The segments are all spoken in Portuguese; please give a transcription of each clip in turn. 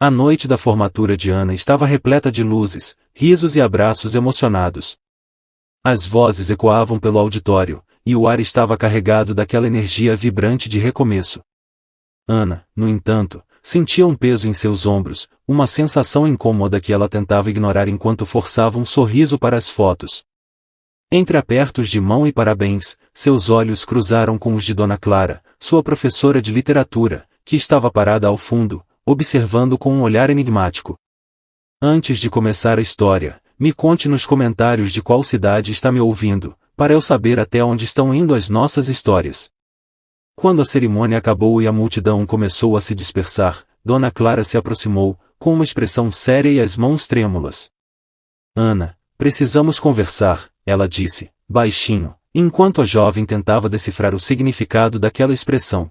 A noite da formatura de Ana estava repleta de luzes, risos e abraços emocionados. As vozes ecoavam pelo auditório, e o ar estava carregado daquela energia vibrante de recomeço. Ana, no entanto, sentia um peso em seus ombros, uma sensação incômoda que ela tentava ignorar enquanto forçava um sorriso para as fotos. Entre apertos de mão e parabéns, seus olhos cruzaram com os de Dona Clara, sua professora de literatura, que estava parada ao fundo, observando com um olhar enigmático. Antes de começar a história, me conte nos comentários de qual cidade está me ouvindo, para eu saber até onde estão indo as nossas histórias. Quando a cerimônia acabou e a multidão começou a se dispersar, Dona Clara se aproximou, com uma expressão séria e as mãos trêmulas. Ana, precisamos conversar, ela disse, baixinho, enquanto a jovem tentava decifrar o significado daquela expressão.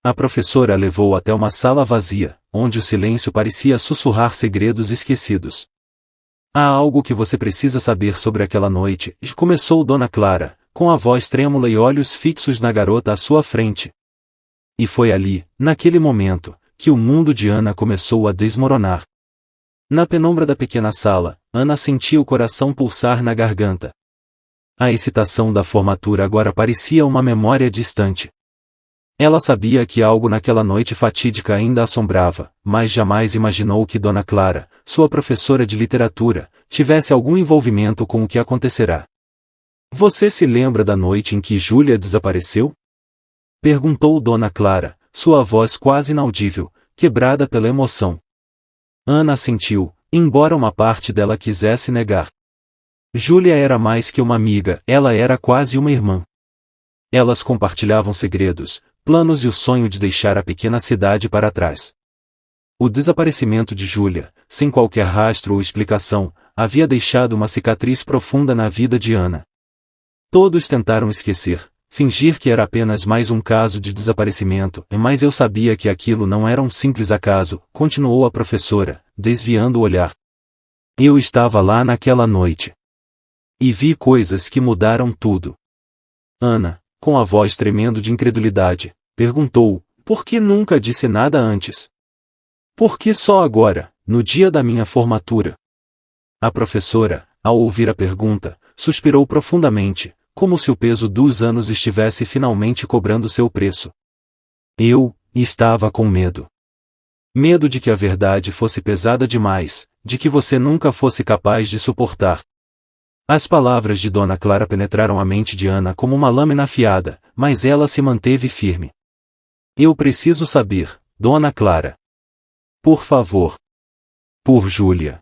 A professora a levou até uma sala vazia, onde o silêncio parecia sussurrar segredos esquecidos. Há algo que você precisa saber sobre aquela noite, começou Dona Clara, com a voz trêmula e olhos fixos na garota à sua frente. E foi ali, naquele momento, que o mundo de Ana começou a desmoronar. Na penumbra da pequena sala, Ana sentia o coração pulsar na garganta. A excitação da formatura agora parecia uma memória distante. Ela sabia que algo naquela noite fatídica ainda a assombrava, mas jamais imaginou que Dona Clara, sua professora de literatura, tivesse algum envolvimento com o que acontecerá. Você se lembra da noite em que Júlia desapareceu? Perguntou Dona Clara, sua voz quase inaudível, quebrada pela emoção. Ana assentiu, embora uma parte dela quisesse negar. Júlia era mais que uma amiga, ela era quase uma irmã. Elas compartilhavam segredos, planos e o sonho de deixar a pequena cidade para trás. O desaparecimento de Júlia, sem qualquer rastro ou explicação, havia deixado uma cicatriz profunda na vida de Ana. Todos tentaram esquecer, fingir que era apenas mais um caso de desaparecimento, mas eu sabia que aquilo não era um simples acaso, continuou a professora, desviando o olhar. Eu estava lá naquela noite. E vi coisas que mudaram tudo. Ana, com a voz tremendo de incredulidade, perguntou, por que nunca disse nada antes? Por que só agora, no dia da minha formatura? A professora, ao ouvir a pergunta, suspirou profundamente, como se o peso dos anos estivesse finalmente cobrando seu preço. Eu estava com medo. Medo de que a verdade fosse pesada demais, de que você nunca fosse capaz de suportar. As palavras de Dona Clara penetraram a mente de Ana como uma lâmina afiada, mas ela se manteve firme. Eu preciso saber, Dona Clara. Por favor. Por Júlia.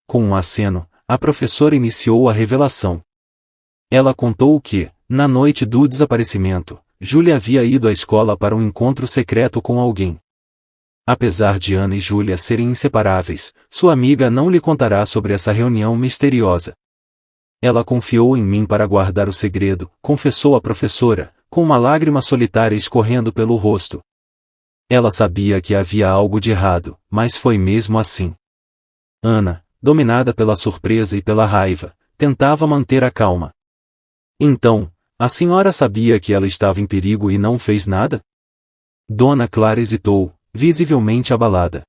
Com um aceno, a professora iniciou a revelação. Ela contou que, na noite do desaparecimento, Júlia havia ido à escola para um encontro secreto com alguém. Apesar de Ana e Júlia serem inseparáveis, sua amiga não lhe contará sobre essa reunião misteriosa. Ela confiou em mim para guardar o segredo, confessou a professora, com uma lágrima solitária escorrendo pelo rosto. Ela sabia que havia algo de errado, mas foi mesmo assim. Ana, dominada pela surpresa e pela raiva, tentava manter a calma. Então, a senhora sabia que ela estava em perigo e não fez nada? Dona Clara hesitou, visivelmente abalada.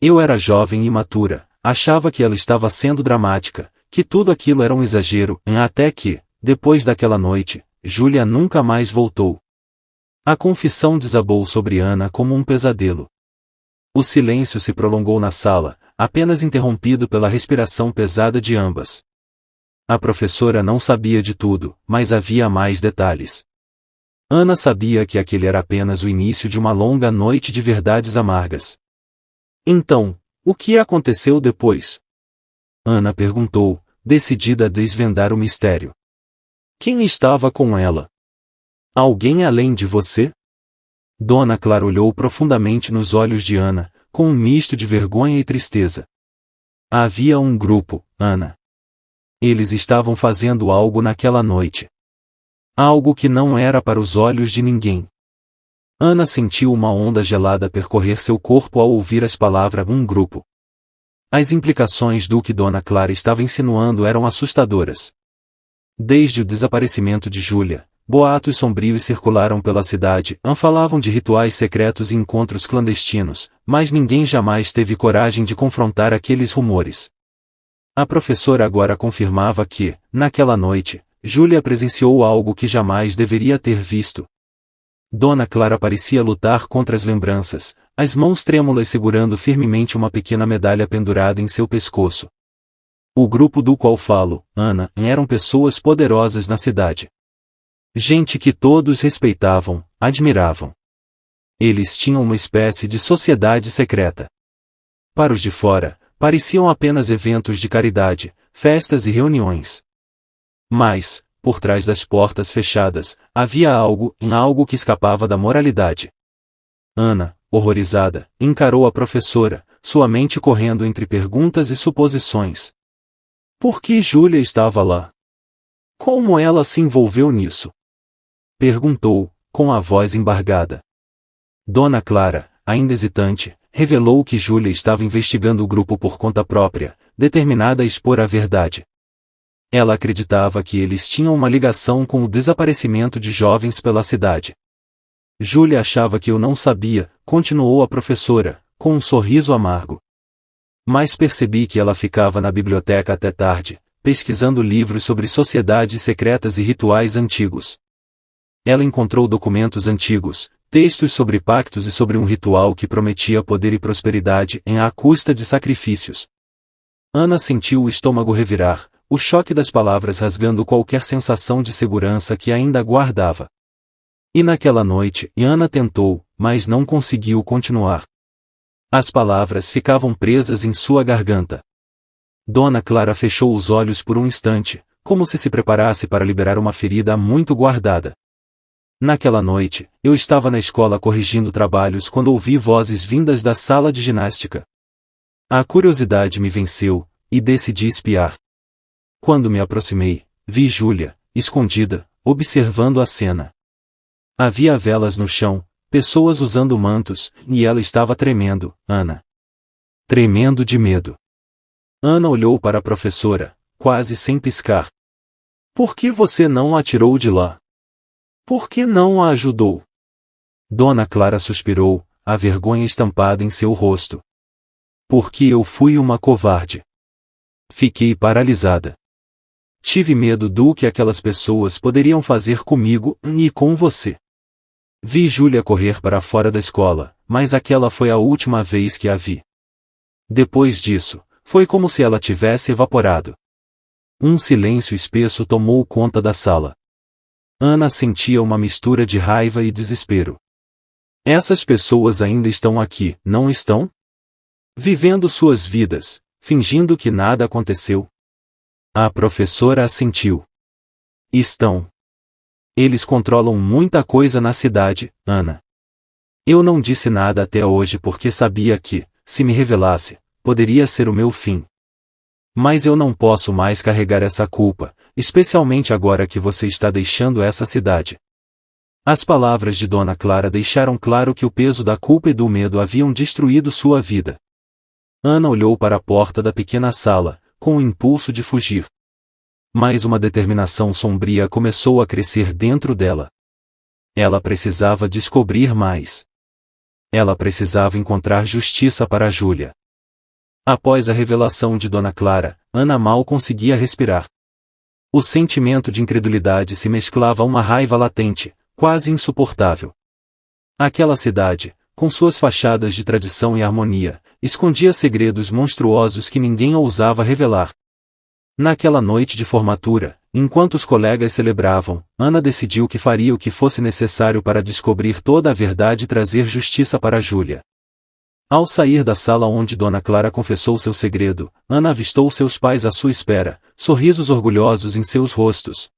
Eu era jovem e imatura, achava que ela estava sendo dramática, que tudo aquilo era um exagero, até que, depois daquela noite, Júlia nunca mais voltou. A confissão desabou sobre Ana como um pesadelo. O silêncio se prolongou na sala, apenas interrompido pela respiração pesada de ambas. A professora não sabia de tudo, mas havia mais detalhes. Ana sabia que aquele era apenas o início de uma longa noite de verdades amargas. Então, o que aconteceu depois? Ana perguntou, decidida a desvendar o mistério. Quem estava com ela? Alguém além de você? Dona Clara olhou profundamente nos olhos de Ana, com um misto de vergonha e tristeza. Havia um grupo, Ana. Eles estavam fazendo algo naquela noite. Algo que não era para os olhos de ninguém. Ana sentiu uma onda gelada percorrer seu corpo ao ouvir as palavras um grupo. As implicações do que Dona Clara estava insinuando eram assustadoras. Desde o desaparecimento de Júlia, boatos sombrios circularam pela cidade, falavam de rituais secretos e encontros clandestinos, mas ninguém jamais teve coragem de confrontar aqueles rumores. A professora agora confirmava que, naquela noite, Júlia presenciou algo que jamais deveria ter visto. Dona Clara parecia lutar contra as lembranças, as mãos trêmulas segurando firmemente uma pequena medalha pendurada em seu pescoço. O grupo do qual falo, Ana, eram pessoas poderosas na cidade. Gente que todos respeitavam, admiravam. Eles tinham uma espécie de sociedade secreta. Para os de fora, pareciam apenas eventos de caridade, festas e reuniões. Mas, por trás das portas fechadas, havia algo que escapava da moralidade. Ana, horrorizada, encarou a professora, sua mente correndo entre perguntas e suposições. Por que Júlia estava lá? Como ela se envolveu nisso? Perguntou, com a voz embargada. Dona Clara, ainda hesitante, revelou que Júlia estava investigando o grupo por conta própria, determinada a expor a verdade. Ela acreditava que eles tinham uma ligação com o desaparecimento de jovens pela cidade. Júlia achava que eu não sabia, continuou a professora, com um sorriso amargo. Mas percebi que ela ficava na biblioteca até tarde, pesquisando livros sobre sociedades secretas e rituais antigos. Ela encontrou documentos antigos, textos sobre pactos e sobre um ritual que prometia poder e prosperidade à custa de sacrifícios. Ana sentiu o estômago revirar, o choque das palavras rasgando qualquer sensação de segurança que ainda guardava. E naquela noite, Ana tentou, mas não conseguiu continuar. As palavras ficavam presas em sua garganta. Dona Clara fechou os olhos por um instante, como se preparasse para liberar uma ferida muito guardada. Naquela noite, eu estava na escola corrigindo trabalhos quando ouvi vozes vindas da sala de ginástica. A curiosidade me venceu, e decidi espiar. Quando me aproximei, vi Júlia, escondida, observando a cena. Havia velas no chão, pessoas usando mantos, e ela estava tremendo, Ana. Tremendo de medo. Ana olhou para a professora, quase sem piscar. Por que você não a tirou de lá? Por que não a ajudou? Dona Clara suspirou, a vergonha estampada em seu rosto. Porque eu fui uma covarde. Fiquei paralisada. Tive medo do que aquelas pessoas poderiam fazer comigo e com você. Vi Júlia correr para fora da escola, mas aquela foi a última vez que a vi. Depois disso, foi como se ela tivesse evaporado. Um silêncio espesso tomou conta da sala. Ana sentia uma mistura de raiva e desespero. Essas pessoas ainda estão aqui, não estão? Vivendo suas vidas, fingindo que nada aconteceu. A professora assentiu. Estão. Eles controlam muita coisa na cidade, Ana. Eu não disse nada até hoje porque sabia que, se me revelasse, poderia ser o meu fim. Mas eu não posso mais carregar essa culpa, especialmente agora que você está deixando essa cidade. As palavras de Dona Clara deixaram claro que o peso da culpa e do medo haviam destruído sua vida. Ana olhou para a porta da pequena sala, com o impulso de fugir. Mas uma determinação sombria começou a crescer dentro dela. Ela precisava descobrir mais. Ela precisava encontrar justiça para Júlia. Após a revelação de Dona Clara, Ana mal conseguia respirar. O sentimento de incredulidade se mesclava a uma raiva latente, quase insuportável. Aquela cidade, com suas fachadas de tradição e harmonia, escondia segredos monstruosos que ninguém ousava revelar. Naquela noite de formatura, enquanto os colegas celebravam, Ana decidiu que faria o que fosse necessário para descobrir toda a verdade e trazer justiça para Júlia. Ao sair da sala onde Dona Clara confessou seu segredo, Ana avistou seus pais à sua espera, sorrisos orgulhosos em seus rostos.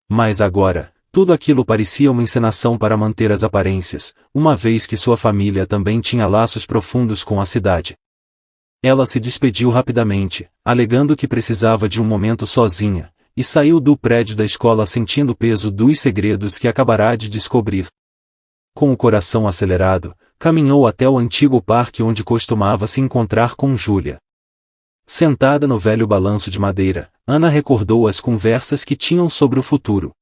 Mas agora, tudo aquilo parecia uma encenação para manter as aparências, uma vez que sua família também tinha laços profundos com a cidade. Ela se despediu rapidamente, alegando que precisava de um momento sozinha, e saiu do prédio da escola sentindo o peso dos segredos que acabará de descobrir. Com o coração acelerado, caminhou até o antigo parque onde costumava se encontrar com Júlia. Sentada no velho balanço de madeira, Ana recordou as conversas que tinham sobre o futuro.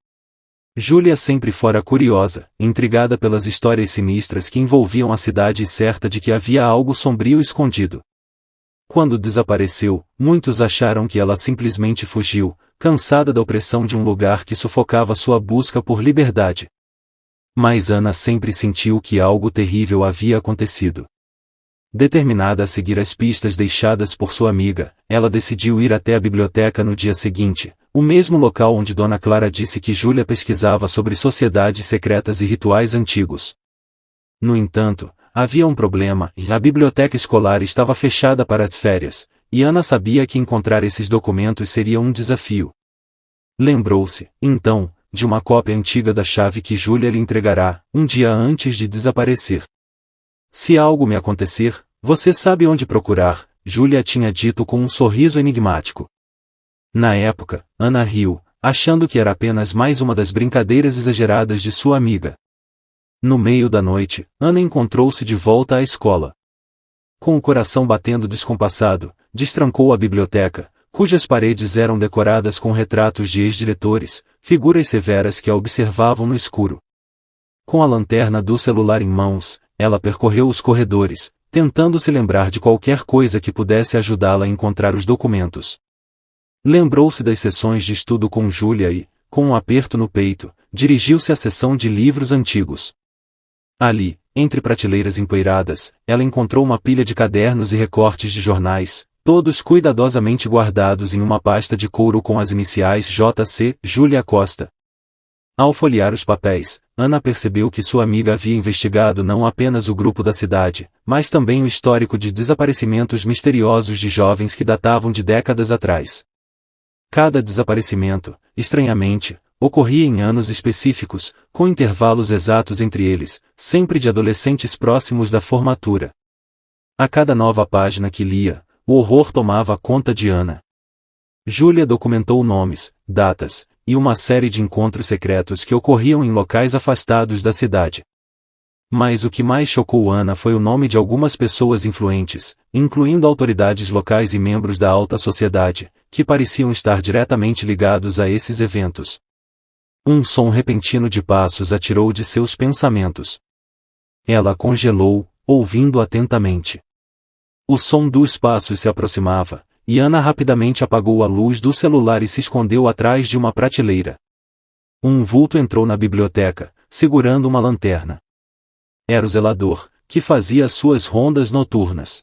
Júlia sempre fora curiosa, intrigada pelas histórias sinistras que envolviam a cidade e certa de que havia algo sombrio escondido. Quando desapareceu, muitos acharam que ela simplesmente fugiu, cansada da opressão de um lugar que sufocava sua busca por liberdade. Mas Ana sempre sentiu que algo terrível havia acontecido. Determinada a seguir as pistas deixadas por sua amiga, ela decidiu ir até a biblioteca no dia seguinte, o mesmo local onde Dona Clara disse que Júlia pesquisava sobre sociedades secretas e rituais antigos. No entanto, havia um problema, e a biblioteca escolar estava fechada para as férias, e Ana sabia que encontrar esses documentos seria um desafio. Lembrou-se, então, de uma cópia antiga da chave que Júlia lhe entregará, um dia antes de desaparecer. Se algo me acontecer, você sabe onde procurar, Júlia tinha dito com um sorriso enigmático. Na época, Ana riu, achando que era apenas mais uma das brincadeiras exageradas de sua amiga. No meio da noite, Ana encontrou-se de volta à escola. Com o coração batendo descompassado, destrancou a biblioteca, cujas paredes eram decoradas com retratos de ex-diretores, figuras severas que a observavam no escuro. Com a lanterna do celular em mãos, ela percorreu os corredores, tentando se lembrar de qualquer coisa que pudesse ajudá-la a encontrar os documentos. Lembrou-se das sessões de estudo com Júlia e, com um aperto no peito, dirigiu-se à seção de livros antigos. Ali, entre prateleiras empoeiradas, ela encontrou uma pilha de cadernos e recortes de jornais, todos cuidadosamente guardados em uma pasta de couro com as iniciais J.C. Júlia Costa. Ao folhear os papéis, Ana percebeu que sua amiga havia investigado não apenas o grupo da cidade, mas também o histórico de desaparecimentos misteriosos de jovens que datavam de décadas atrás. Cada desaparecimento, estranhamente, ocorria em anos específicos, com intervalos exatos entre eles, sempre de adolescentes próximos da formatura. A cada nova página que lia, o horror tomava conta de Ana. Júlia documentou nomes, datas, e uma série de encontros secretos que ocorriam em locais afastados da cidade. Mas o que mais chocou Ana foi o nome de algumas pessoas influentes, incluindo autoridades locais e membros da alta sociedade, que pareciam estar diretamente ligados a esses eventos. Um som repentino de passos a tirou de seus pensamentos. Ela congelou, ouvindo atentamente. O som dos passos se aproximava, e Ana rapidamente apagou a luz do celular e se escondeu atrás de uma prateleira. Um vulto entrou na biblioteca, segurando uma lanterna. Era o zelador, que fazia suas rondas noturnas.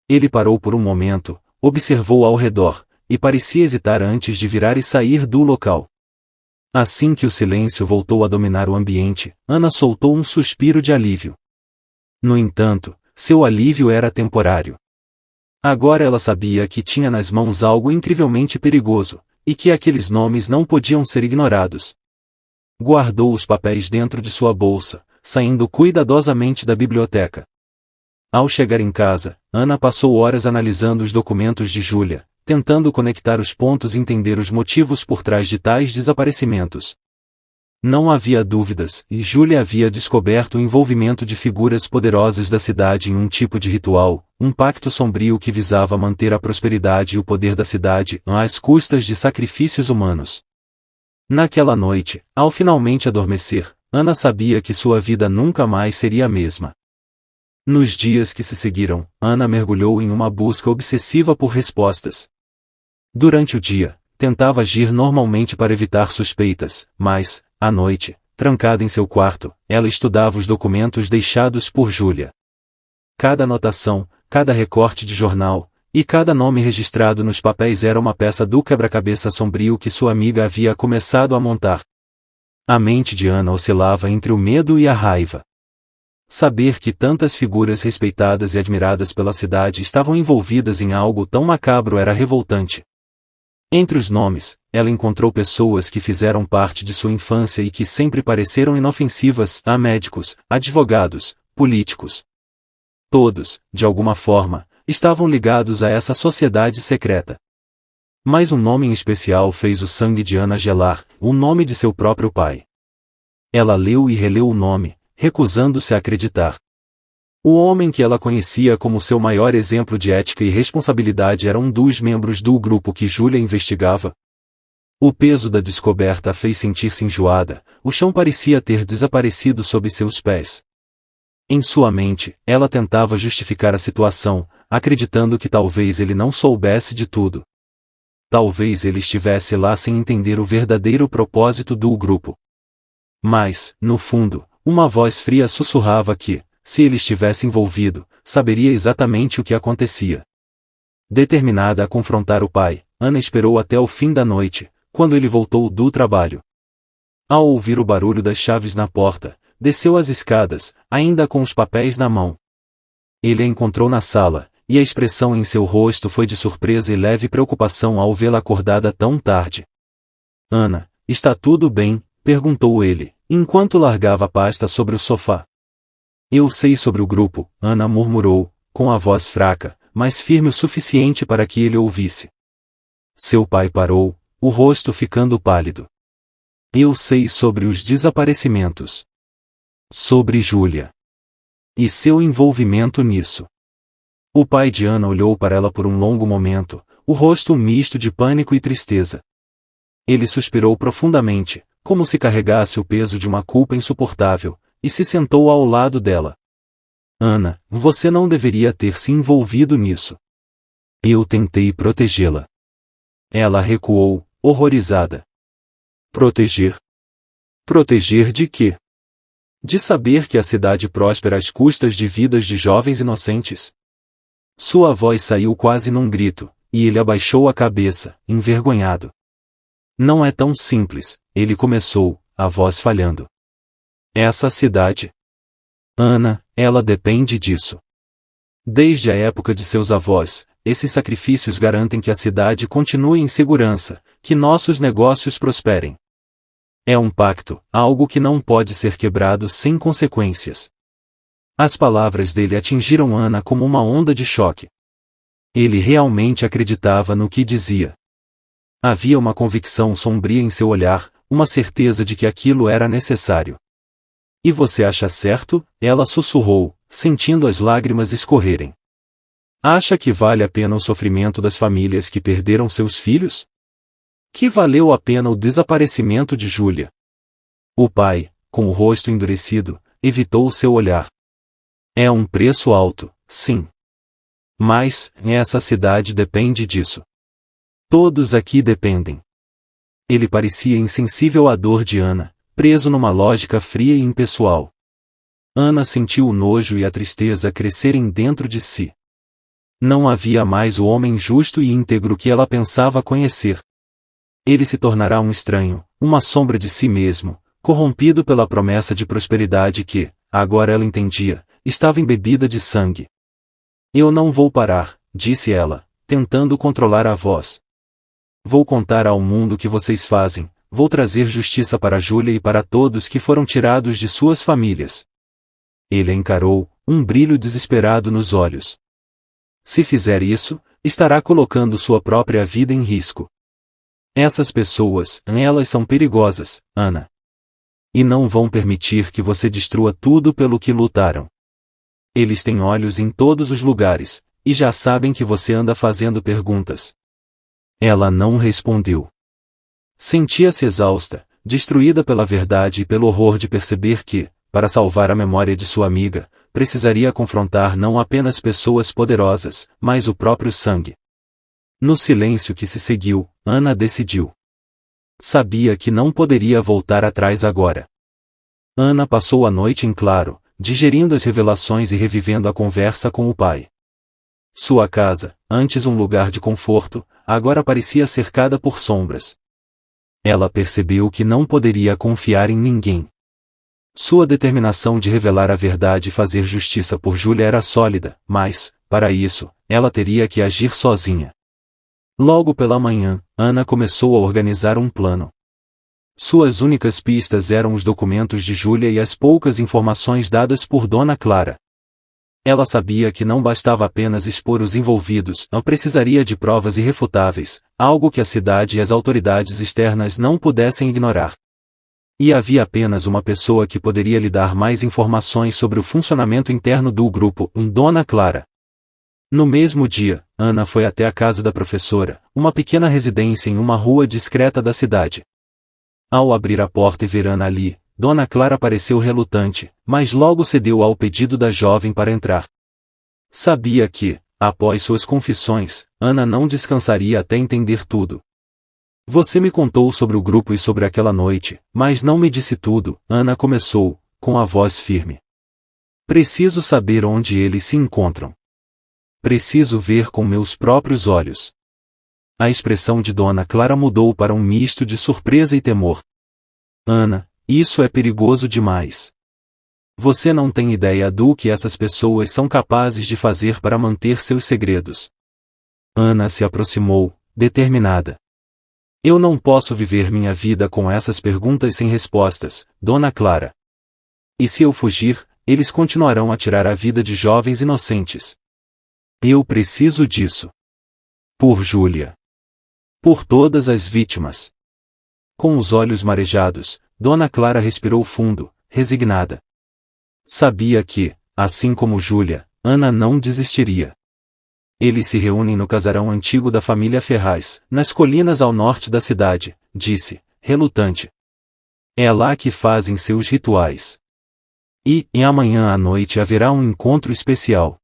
Ele parou por um momento, observou ao redor, e parecia hesitar antes de virar e sair do local. Assim que o silêncio voltou a dominar o ambiente, Ana soltou um suspiro de alívio. No entanto, seu alívio era temporário. Agora ela sabia que tinha nas mãos algo incrivelmente perigoso, e que aqueles nomes não podiam ser ignorados. Guardou os papéis dentro de sua bolsa, saindo cuidadosamente da biblioteca. Ao chegar em casa, Ana passou horas analisando os documentos de Júlia, tentando conectar os pontos e entender os motivos por trás de tais desaparecimentos. Não havia dúvidas, e Júlia havia descoberto o envolvimento de figuras poderosas da cidade em um tipo de ritual, um pacto sombrio que visava manter a prosperidade e o poder da cidade às custas de sacrifícios humanos. Naquela noite, ao finalmente adormecer, Ana sabia que sua vida nunca mais seria a mesma. Nos dias que se seguiram, Ana mergulhou em uma busca obsessiva por respostas. Durante o dia, tentava agir normalmente para evitar suspeitas, mas, à noite, trancada em seu quarto, ela estudava os documentos deixados por Júlia. Cada anotação, cada recorte de jornal, e cada nome registrado nos papéis era uma peça do quebra-cabeça sombrio que sua amiga havia começado a montar. A mente de Ana oscilava entre o medo e a raiva. Saber que tantas figuras respeitadas e admiradas pela cidade estavam envolvidas em algo tão macabro era revoltante. Entre os nomes, ela encontrou pessoas que fizeram parte de sua infância e que sempre pareceram inofensivas a médicos, advogados, políticos. Todos, de alguma forma, estavam ligados a essa sociedade secreta. Mas um nome em especial fez o sangue de Ana gelar, o nome de seu próprio pai. Ela leu e releu o nome, recusando-se a acreditar. O homem que ela conhecia como seu maior exemplo de ética e responsabilidade era um dos membros do grupo que Júlia investigava. O peso da descoberta a fez sentir-se enjoada, o chão parecia ter desaparecido sob seus pés. Em sua mente, ela tentava justificar a situação, acreditando que talvez ele não soubesse de tudo. Talvez ele estivesse lá sem entender o verdadeiro propósito do grupo. Mas, no fundo, uma voz fria sussurrava que, se ele estivesse envolvido, saberia exatamente o que acontecia. Determinada a confrontar o pai, Ana esperou até o fim da noite, quando ele voltou do trabalho. Ao ouvir o barulho das chaves na porta, desceu as escadas, ainda com os papéis na mão. Ele a encontrou na sala, e a expressão em seu rosto foi de surpresa e leve preocupação ao vê-la acordada tão tarde. Ana, está tudo bem? Perguntou ele, enquanto largava a pasta sobre o sofá. Eu sei sobre o grupo, Ana murmurou, com a voz fraca, mas firme o suficiente para que ele ouvisse. Seu pai parou, o rosto ficando pálido. Eu sei sobre os desaparecimentos. Sobre Júlia. E seu envolvimento nisso. O pai de Ana olhou para ela por um longo momento, o rosto misto de pânico e tristeza. Ele suspirou profundamente, como se carregasse o peso de uma culpa insuportável, e se sentou ao lado dela. Ana, você não deveria ter se envolvido nisso. Eu tentei protegê-la. Ela recuou, horrorizada. Proteger? Proteger de quê? De saber que a cidade próspera às custas de vidas de jovens inocentes? Sua voz saiu quase num grito, e ele abaixou a cabeça, envergonhado. Não é tão simples, ele começou, a voz falhando. Essa cidade? Ana, ela depende disso. Desde a época de seus avós, esses sacrifícios garantem que a cidade continue em segurança, que nossos negócios prosperem. É um pacto, algo que não pode ser quebrado sem consequências. As palavras dele atingiram Ana como uma onda de choque. Ele realmente acreditava no que dizia. Havia uma convicção sombria em seu olhar, uma certeza de que aquilo era necessário. E você acha certo? Ela sussurrou, sentindo as lágrimas escorrerem. Acha que vale a pena o sofrimento das famílias que perderam seus filhos? Que valeu a pena o desaparecimento de Júlia? O pai, com o rosto endurecido, evitou seu olhar. É um preço alto, sim. Mas, essa cidade depende disso. Todos aqui dependem. Ele parecia insensível à dor de Ana, preso numa lógica fria e impessoal. Ana sentiu o nojo e a tristeza crescerem dentro de si. Não havia mais o homem justo e íntegro que ela pensava conhecer. Ele se tornará um estranho, uma sombra de si mesmo, corrompido pela promessa de prosperidade que, agora ela entendia, estava embebida de sangue. Eu não vou parar, disse ela, tentando controlar a voz. Vou contar ao mundo o que vocês fazem, vou trazer justiça para Júlia e para todos que foram tirados de suas famílias. Ele a encarou, um brilho desesperado nos olhos. Se fizer isso, estará colocando sua própria vida em risco. Essas pessoas, elas são perigosas, Ana. E não vão permitir que você destrua tudo pelo que lutaram. Eles têm olhos em todos os lugares, e já sabem que você anda fazendo perguntas. Ela não respondeu. Sentia-se exausta, destruída pela verdade e pelo horror de perceber que, para salvar a memória de sua amiga, precisaria confrontar não apenas pessoas poderosas, mas o próprio sangue. No silêncio que se seguiu, Ana decidiu. Sabia que não poderia voltar atrás agora. Ana passou a noite em claro, digerindo as revelações e revivendo a conversa com o pai. Sua casa, antes um lugar de conforto, agora parecia cercada por sombras. Ela percebeu que não poderia confiar em ninguém. Sua determinação de revelar a verdade e fazer justiça por Júlia era sólida, mas, para isso, ela teria que agir sozinha. Logo pela manhã, Ana começou a organizar um plano. Suas únicas pistas eram os documentos de Júlia e as poucas informações dadas por Dona Clara. Ela sabia que não bastava apenas expor os envolvidos, não precisaria de provas irrefutáveis, algo que a cidade e as autoridades externas não pudessem ignorar. E havia apenas uma pessoa que poderia lhe dar mais informações sobre o funcionamento interno do grupo, Dona Clara. No mesmo dia, Ana foi até a casa da professora, uma pequena residência em uma rua discreta da cidade. Ao abrir a porta e ver Ana ali, Dona Clara pareceu relutante, mas logo cedeu ao pedido da jovem para entrar. Sabia que, após suas confissões, Ana não descansaria até entender tudo. Você me contou sobre o grupo e sobre aquela noite, mas não me disse tudo, Ana começou, com a voz firme. Preciso saber onde eles se encontram. Preciso ver com meus próprios olhos. A expressão de Dona Clara mudou para um misto de surpresa e temor. Ana, isso é perigoso demais. Você não tem ideia do que essas pessoas são capazes de fazer para manter seus segredos. Ana se aproximou, determinada. Eu não posso viver minha vida com essas perguntas sem respostas, Dona Clara. E se eu fugir, eles continuarão a tirar a vida de jovens inocentes. Eu preciso disso. Por Júlia. Por todas as vítimas. Com os olhos marejados, Dona Clara respirou fundo, resignada. Sabia que, assim como Júlia, Ana não desistiria. Eles se reúnem no casarão antigo da família Ferraz, nas colinas ao norte da cidade, disse, relutante. É lá que fazem seus rituais. E amanhã à noite haverá um encontro especial.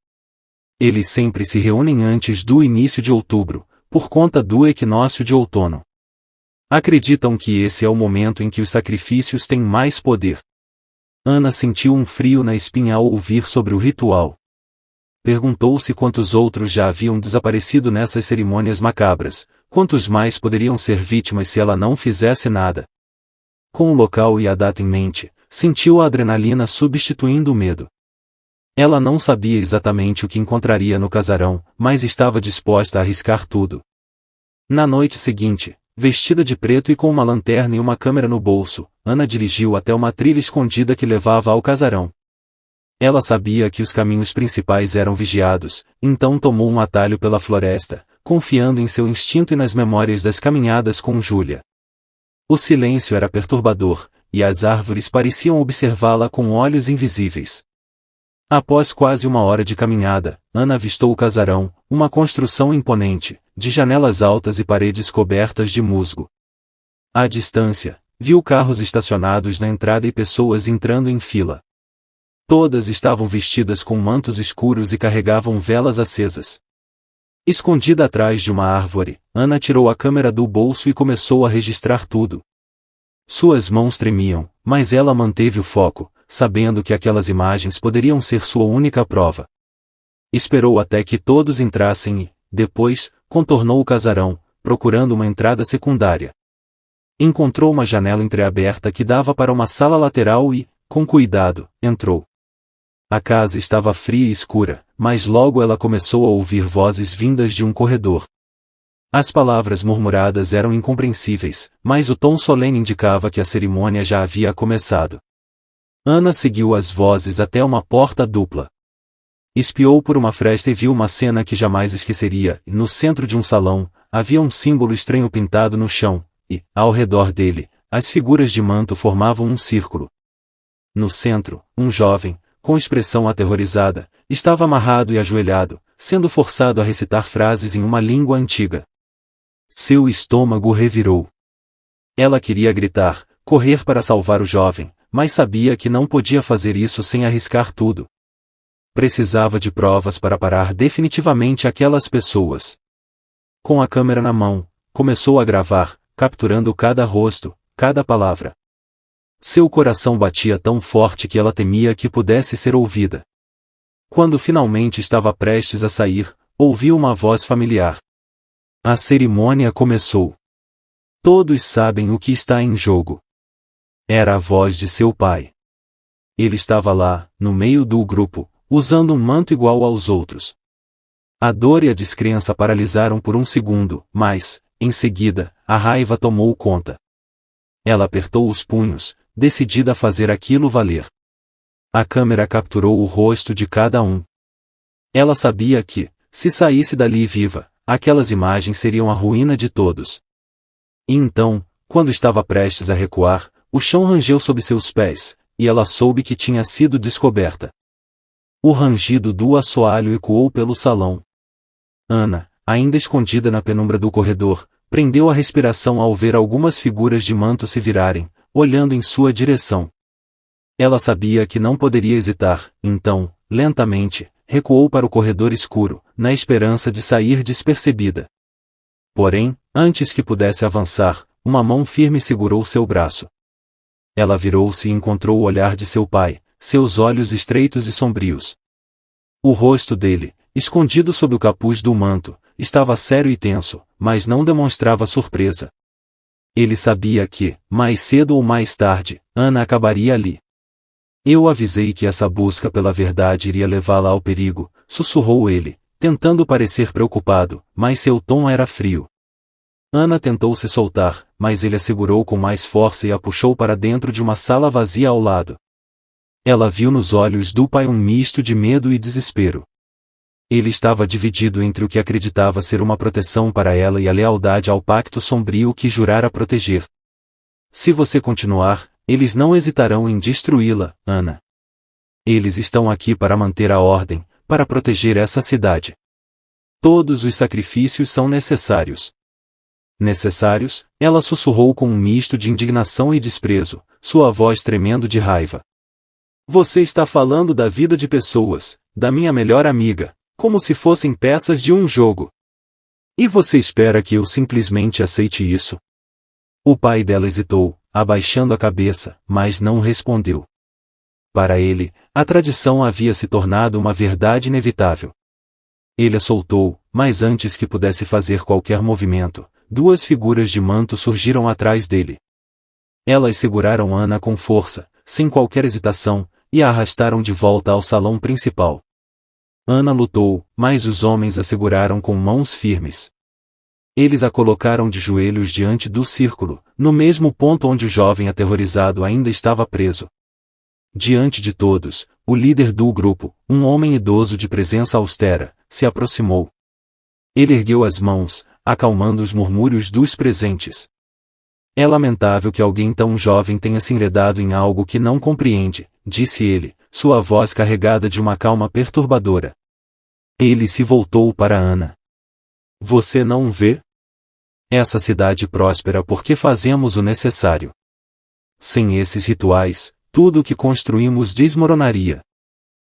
Eles sempre se reúnem antes do início de outubro, por conta do equinócio de outono. Acreditam que esse é o momento em que os sacrifícios têm mais poder. Ana sentiu um frio na espinha ao ouvir sobre o ritual. Perguntou-se quantos outros já haviam desaparecido nessas cerimônias macabras, quantos mais poderiam ser vítimas se ela não fizesse nada. Com o local e a data em mente, sentiu a adrenalina substituindo o medo. Ela não sabia exatamente o que encontraria no casarão, mas estava disposta a arriscar tudo. Na noite seguinte, vestida de preto e com uma lanterna e uma câmera no bolso, Ana dirigiu até uma trilha escondida que levava ao casarão. Ela sabia que os caminhos principais eram vigiados, então tomou um atalho pela floresta, confiando em seu instinto e nas memórias das caminhadas com Júlia. O silêncio era perturbador, e as árvores pareciam observá-la com olhos invisíveis. Após quase uma hora de caminhada, Ana avistou o casarão, uma construção imponente, de janelas altas e paredes cobertas de musgo. À distância, viu carros estacionados na entrada e pessoas entrando em fila. Todas estavam vestidas com mantos escuros e carregavam velas acesas. Escondida atrás de uma árvore, Ana tirou a câmera do bolso e começou a registrar tudo. Suas mãos tremiam, mas ela manteve o foco, sabendo que aquelas imagens poderiam ser sua única prova. Esperou até que todos entrassem e, depois, contornou o casarão, procurando uma entrada secundária. Encontrou uma janela entreaberta que dava para uma sala lateral e, com cuidado, entrou. A casa estava fria e escura, mas logo ela começou a ouvir vozes vindas de um corredor. As palavras murmuradas eram incompreensíveis, mas o tom solene indicava que a cerimônia já havia começado. Ana seguiu as vozes até uma porta dupla. Espiou por uma fresta e viu uma cena que jamais esqueceria. No centro de um salão, havia um símbolo estranho pintado no chão, e, ao redor dele, as figuras de manto formavam um círculo. No centro, um jovem, com expressão aterrorizada, estava amarrado e ajoelhado, sendo forçado a recitar frases em uma língua antiga. Seu estômago revirou. Ela queria gritar, correr para salvar o jovem, mas sabia que não podia fazer isso sem arriscar tudo. Precisava de provas para parar definitivamente aquelas pessoas. Com a câmera na mão, começou a gravar, capturando cada rosto, cada palavra. Seu coração batia tão forte que ela temia que pudesse ser ouvida. Quando finalmente estava prestes a sair, ouviu uma voz familiar. A cerimônia começou. Todos sabem o que está em jogo. Era a voz de seu pai. Ele estava lá, no meio do grupo, usando um manto igual aos outros. A dor e a descrença paralisaram por um segundo, mas, em seguida, a raiva tomou conta. Ela apertou os punhos, decidida a fazer aquilo valer. A câmera capturou o rosto de cada um. Ela sabia que, se saísse dali viva, aquelas imagens seriam a ruína de todos. E então, quando estava prestes a recuar, o chão rangeu sob seus pés, e ela soube que tinha sido descoberta. O rangido do assoalho ecoou pelo salão. Ana, ainda escondida na penumbra do corredor, prendeu a respiração ao ver algumas figuras de manto se virarem, olhando em sua direção. Ela sabia que não poderia hesitar, então, lentamente, recuou para o corredor escuro, na esperança de sair despercebida. Porém, antes que pudesse avançar, uma mão firme segurou seu braço. Ela virou-se e encontrou o olhar de seu pai, seus olhos estreitos e sombrios. O rosto dele, escondido sob o capuz do manto, estava sério e tenso, mas não demonstrava surpresa. Ele sabia que, mais cedo ou mais tarde, Ana acabaria ali. Eu avisei que essa busca pela verdade iria levá-la ao perigo, sussurrou ele, tentando parecer preocupado, mas seu tom era frio. Ana tentou se soltar, mas ele a segurou com mais força e a puxou para dentro de uma sala vazia ao lado. Ela viu nos olhos do pai um misto de medo e desespero. Ele estava dividido entre o que acreditava ser uma proteção para ela e a lealdade ao pacto sombrio que jurara proteger. Se você continuar, eles não hesitarão em destruí-la, Ana. Eles estão aqui para manter a ordem, para proteger essa cidade. Todos os sacrifícios são necessários. Necessários? Ela sussurrou com um misto de indignação e desprezo, sua voz tremendo de raiva. Você está falando da vida de pessoas, da minha melhor amiga, como se fossem peças de um jogo. E você espera que eu simplesmente aceite isso? O pai dela hesitou, abaixando a cabeça, mas não respondeu. Para ele, a tradição havia se tornado uma verdade inevitável. Ele a soltou, mas antes que pudesse fazer qualquer movimento, duas figuras de manto surgiram atrás dele. Elas seguraram Ana com força, sem qualquer hesitação, e a arrastaram de volta ao salão principal. Ana lutou, mas os homens a seguraram com mãos firmes. Eles a colocaram de joelhos diante do círculo, no mesmo ponto onde o jovem aterrorizado ainda estava preso. Diante de todos, o líder do grupo, um homem idoso de presença austera, se aproximou. Ele ergueu as mãos, acalmando os murmúrios dos presentes. É lamentável que alguém tão jovem tenha se enredado em algo que não compreende, disse ele, sua voz carregada de uma calma perturbadora. Ele se voltou para Ana. Você não vê? Essa cidade próspera porque fazemos o necessário. Sem esses rituais, tudo o que construímos desmoronaria.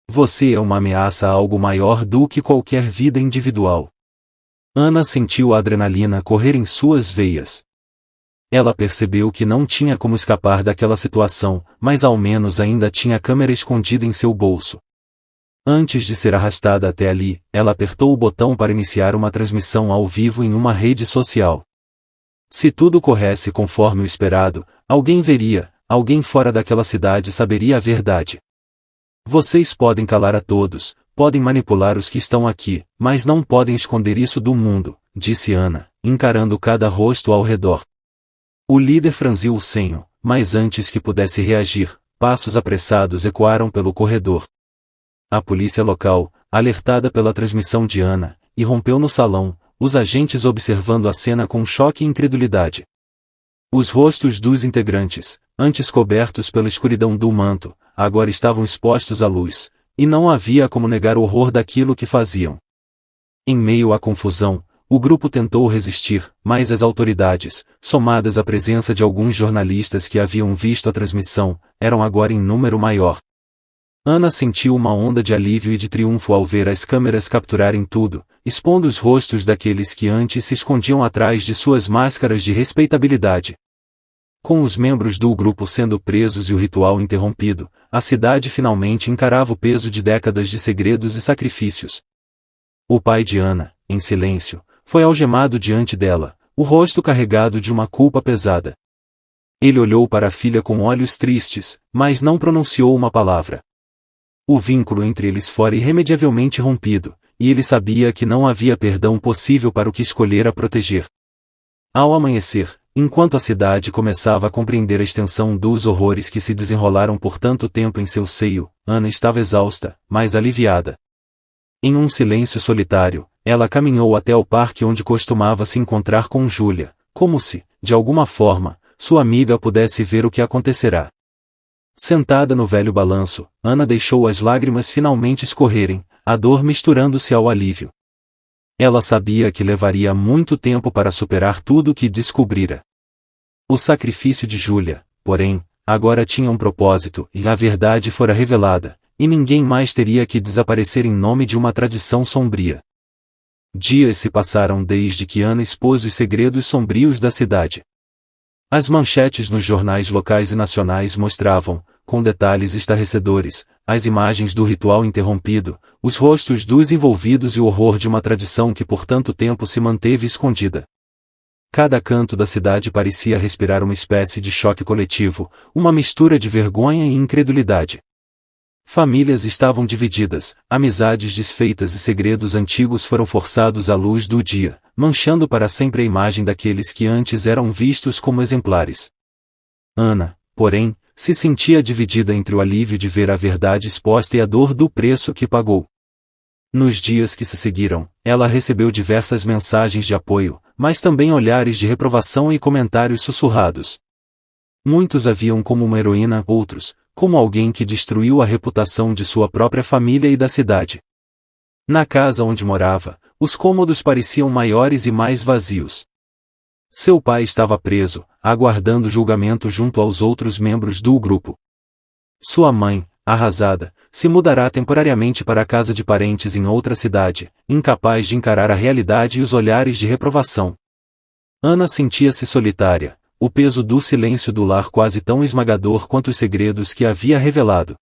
Você é uma ameaça a algo maior do que qualquer vida individual. Ana sentiu a adrenalina correr em suas veias. Ela percebeu que não tinha como escapar daquela situação, mas ao menos ainda tinha a câmera escondida em seu bolso. Antes de ser arrastada até ali, ela apertou o botão para iniciar uma transmissão ao vivo em uma rede social. Se tudo corresse conforme o esperado, alguém veria, alguém fora daquela cidade saberia a verdade. Vocês podem calar a todos, podem manipular os que estão aqui, mas não podem esconder isso do mundo, disse Ana, encarando cada rosto ao redor. O líder franziu o senho, mas antes que pudesse reagir, passos apressados ecoaram pelo corredor. A polícia local, alertada pela transmissão de Ana, irrompeu no salão, os agentes observando a cena com choque e incredulidade. Os rostos dos integrantes, antes cobertos pela escuridão do manto, agora estavam expostos à luz, e não havia como negar o horror daquilo que faziam. Em meio à confusão, o grupo tentou resistir, mas as autoridades, somadas à presença de alguns jornalistas que haviam visto a transmissão, eram agora em número maior. Ana sentiu uma onda de alívio e de triunfo ao ver as câmeras capturarem tudo, expondo os rostos daqueles que antes se escondiam atrás de suas máscaras de respeitabilidade. Com os membros do grupo sendo presos e o ritual interrompido, a cidade finalmente encarava o peso de décadas de segredos e sacrifícios. O pai de Ana, em silêncio, foi algemado diante dela, o rosto carregado de uma culpa pesada. Ele olhou para a filha com olhos tristes, mas não pronunciou uma palavra. O vínculo entre eles fora irremediavelmente rompido, e ele sabia que não havia perdão possível para o que escolhera proteger. Ao amanhecer, enquanto a cidade começava a compreender a extensão dos horrores que se desenrolaram por tanto tempo em seu seio, Ana estava exausta, mas aliviada. Em um silêncio solitário, ela caminhou até o parque onde costumava se encontrar com Júlia, como se, de alguma forma, sua amiga pudesse ver o que acontecerá. Sentada no velho balanço, Ana deixou as lágrimas finalmente escorrerem, a dor misturando-se ao alívio. Ela sabia que levaria muito tempo para superar tudo o que descobrira. O sacrifício de Júlia, porém, agora tinha um propósito, e a verdade fora revelada, e ninguém mais teria que desaparecer em nome de uma tradição sombria. Dias se passaram desde que Ana expôs os segredos sombrios da cidade. As manchetes nos jornais locais e nacionais mostravam, com detalhes estarrecedores, as imagens do ritual interrompido, os rostos dos envolvidos e o horror de uma tradição que por tanto tempo se manteve escondida. Cada canto da cidade parecia respirar uma espécie de choque coletivo, uma mistura de vergonha e incredulidade. Famílias estavam divididas, amizades desfeitas e segredos antigos foram forçados à luz do dia, manchando para sempre a imagem daqueles que antes eram vistos como exemplares. Ana, porém, se sentia dividida entre o alívio de ver a verdade exposta e a dor do preço que pagou. Nos dias que se seguiram, ela recebeu diversas mensagens de apoio, mas também olhares de reprovação e comentários sussurrados. Muitos a viam como uma heroína, outros, como alguém que destruiu a reputação de sua própria família e da cidade. Na casa onde morava, os cômodos pareciam maiores e mais vazios. Seu pai estava preso, aguardando julgamento junto aos outros membros do grupo. Sua mãe, arrasada, se mudará temporariamente para a casa de parentes em outra cidade, incapaz de encarar a realidade e os olhares de reprovação. Ana sentia-se solitária, o peso do silêncio do lar quase tão esmagador quanto os segredos que havia revelado.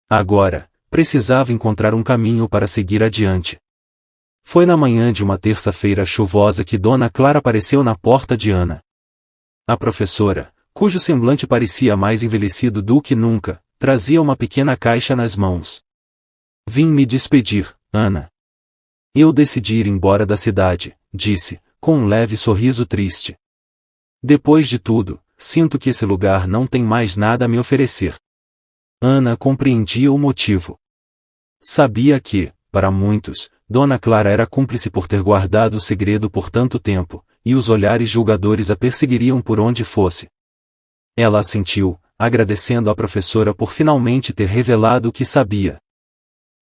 Agora, precisava encontrar um caminho para seguir adiante. Foi na manhã de uma terça-feira chuvosa que Dona Clara apareceu na porta de Ana. A professora, cujo semblante parecia mais envelhecido do que nunca, trazia uma pequena caixa nas mãos. Vim me despedir, Ana. Eu decidi ir embora da cidade, disse, com um leve sorriso triste. Depois de tudo, sinto que esse lugar não tem mais nada a me oferecer. Ana compreendia o motivo. Sabia que, para muitos, Dona Clara era cúmplice por ter guardado o segredo por tanto tempo, e os olhares julgadores a perseguiriam por onde fosse. Ela assentiu, agradecendo à professora por finalmente ter revelado o que sabia.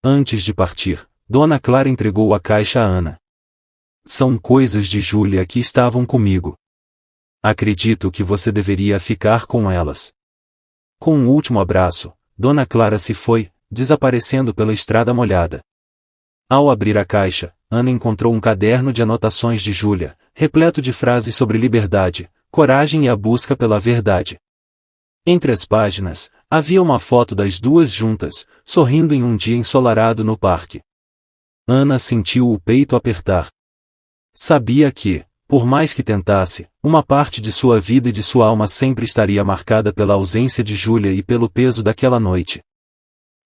Antes de partir, Dona Clara entregou a caixa a Ana. São coisas de Júlia que estavam comigo. Acredito que você deveria ficar com elas. Com um último abraço, Dona Clara se foi, desaparecendo pela estrada molhada. Ao abrir a caixa, Ana encontrou um caderno de anotações de Júlia, repleto de frases sobre liberdade, coragem e a busca pela verdade. Entre as páginas, havia uma foto das duas juntas, sorrindo em um dia ensolarado no parque. Ana sentiu o peito apertar. Sabia que, por mais que tentasse, uma parte de sua vida e de sua alma sempre estaria marcada pela ausência de Júlia e pelo peso daquela noite.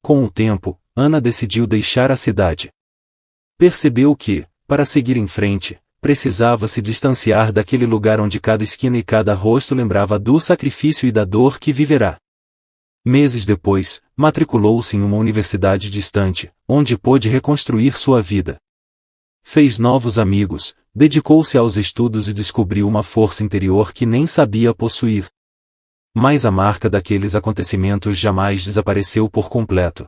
Com o tempo, Ana decidiu deixar a cidade. Percebeu que, para seguir em frente, precisava se distanciar daquele lugar onde cada esquina e cada rosto lembrava do sacrifício e da dor que viverá. Meses depois, matriculou-se em uma universidade distante, onde pôde reconstruir sua vida. Fez novos amigos, dedicou-se aos estudos e descobriu uma força interior que nem sabia possuir. Mas a marca daqueles acontecimentos jamais desapareceu por completo.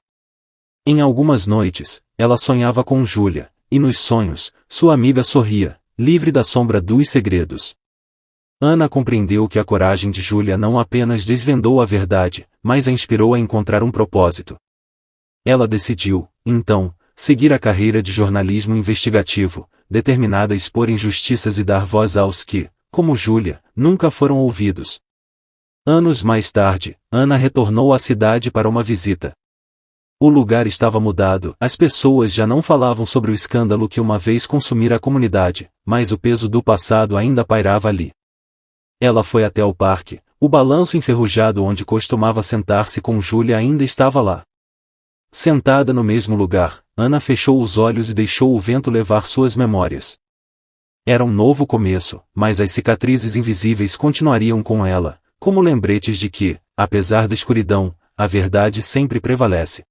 Em algumas noites, ela sonhava com Júlia, e nos sonhos, sua amiga sorria, livre da sombra dos segredos. Ana compreendeu que a coragem de Júlia não apenas desvendou a verdade, mas a inspirou a encontrar um propósito. Ela decidiu, então, seguir a carreira de jornalismo investigativo, determinada a expor injustiças e dar voz aos que, como Júlia, nunca foram ouvidos. Anos mais tarde, Ana retornou à cidade para uma visita. O lugar estava mudado, as pessoas já não falavam sobre o escândalo que uma vez consumira a comunidade, mas o peso do passado ainda pairava ali. Ela foi até o parque, o balanço enferrujado onde costumava sentar-se com Júlia ainda estava lá. Sentada no mesmo lugar, Ana fechou os olhos e deixou o vento levar suas memórias. Era um novo começo, mas as cicatrizes invisíveis continuariam com ela, como lembretes de que, apesar da escuridão, a verdade sempre prevalece.